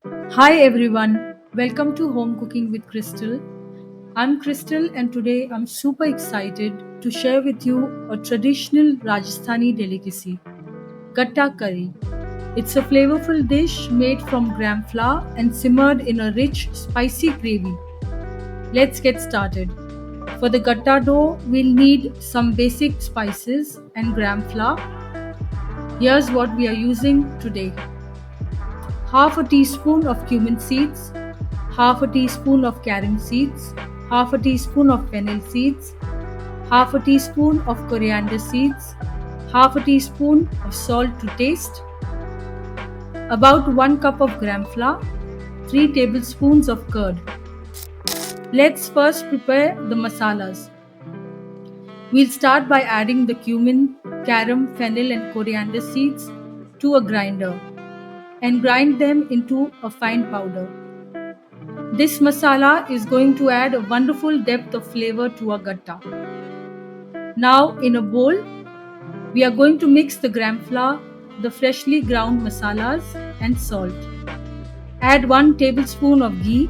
Hi everyone, welcome to Home Cooking with Crystal. I'm Crystal and today I'm super excited to share with you a traditional Rajasthani delicacy, Gatta curry. It's a flavorful dish made from gram flour and simmered in a rich, spicy gravy. Let's get started. For the gatta dough, we'll need some basic spices and gram flour. Here's what we are using today: half a teaspoon of cumin seeds, half a teaspoon of carom seeds, half a teaspoon of fennel seeds, half a teaspoon of coriander seeds, half a teaspoon of salt to taste, about 1 cup of gram flour, 3 tablespoons of curd. Let's first prepare the masalas. We'll start by adding the cumin, carom, fennel and coriander seeds to a grinder and grind them into a fine powder. This masala is going to add a wonderful depth of flavor to our gatta. Now in a bowl, we are going to mix the gram flour, the freshly ground masalas and salt. Add 1 tablespoon of ghee,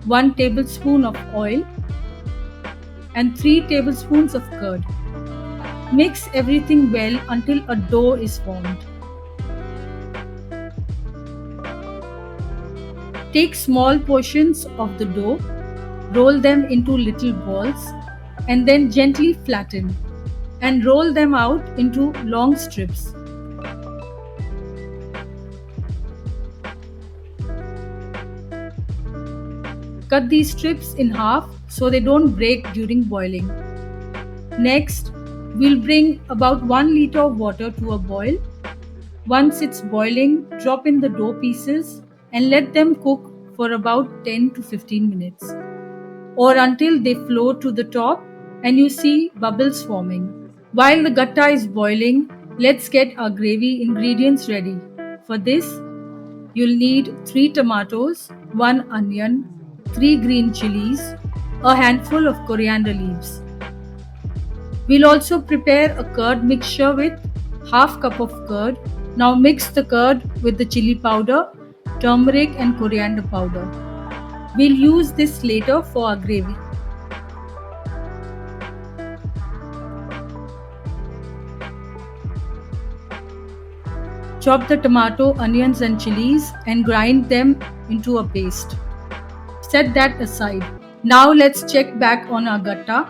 1 tablespoon of oil and 3 tablespoons of curd. Mix everything well until a dough is formed. Take small portions of the dough, roll them into little balls and then gently flatten and roll them out into long strips. Cut these strips in half so they don't break during boiling. Next, we'll bring about 1 liter of water to a boil. Once it's boiling, drop in the dough pieces and let them cook for about 10 to 15 minutes or until they float to the top and you see bubbles forming. While the gatta is boiling, let's get our gravy ingredients ready. For this, you'll need 3 tomatoes, 1 onion, 3 green chilies, a handful of coriander leaves. We'll also prepare a curd mixture with half cup of curd. Now mix the curd with the chili powder, turmeric and coriander powder. We'll use this later for our gravy. Chop the tomato, onions and chilies and grind them into a paste. Set that aside. Now let's check back on our gatta.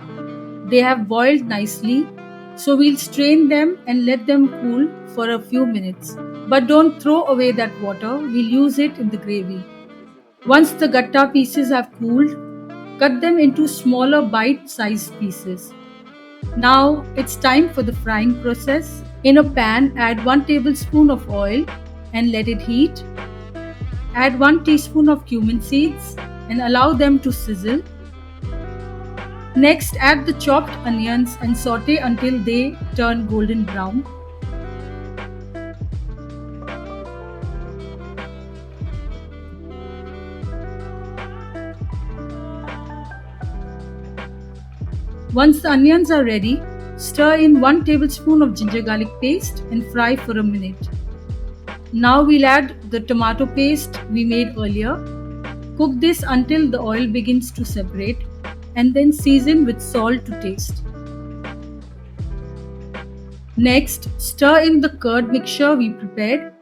They have boiled nicely, so we'll strain them and let them cool for a few minutes. But don't throw away that water, we'll use it in the gravy. Once the gatta pieces have cooled, cut them into smaller bite-sized pieces. Now it's time for the frying process. In a pan, add 1 tablespoon of oil and let it heat. Add 1 teaspoon of cumin seeds and allow them to sizzle. Next, add the chopped onions and saute until they turn golden brown. Once the onions are ready, stir in 1 tablespoon of ginger garlic paste and fry for a minute. Now we'll add the tomato paste we made earlier. Cook this until the oil begins to separate and then season with salt to taste. Next, stir in the curd mixture we prepared.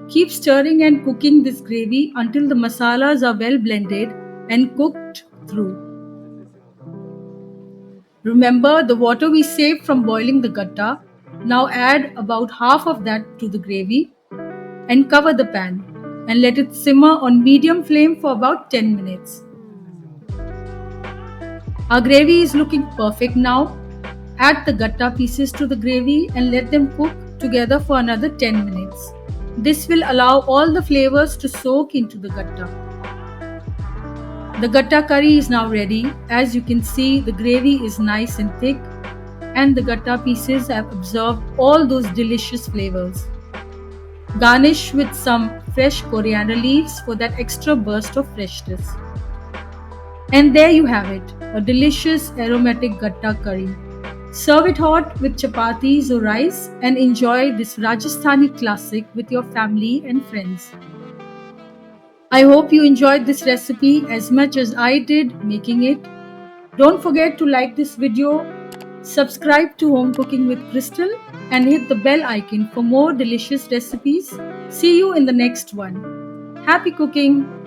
Keep stirring and cooking this gravy until the masalas are well blended and cooked through. Remember the water we saved from boiling the gatta. Now add about half of that to the gravy and cover the pan and let it simmer on medium flame for about 10 minutes. Our gravy is looking perfect now. Add the gatta pieces to the gravy and let them cook together for another 10 minutes. This will allow all the flavors to soak into the gatta. The gatta curry is now ready. As you can see, the gravy is nice and thick and the gatta pieces have absorbed all those delicious flavors. Garnish with some fresh coriander leaves for that extra burst of freshness. And there you have it, a delicious aromatic gatta curry. Serve it hot with chapatis or rice and enjoy this Rajasthani classic with your family and friends. I hope you enjoyed this recipe as much as I did making it. Don't forget to like this video, subscribe to Home Cooking with Crystal, and hit the bell icon for more delicious recipes. See you in the next one. Happy cooking!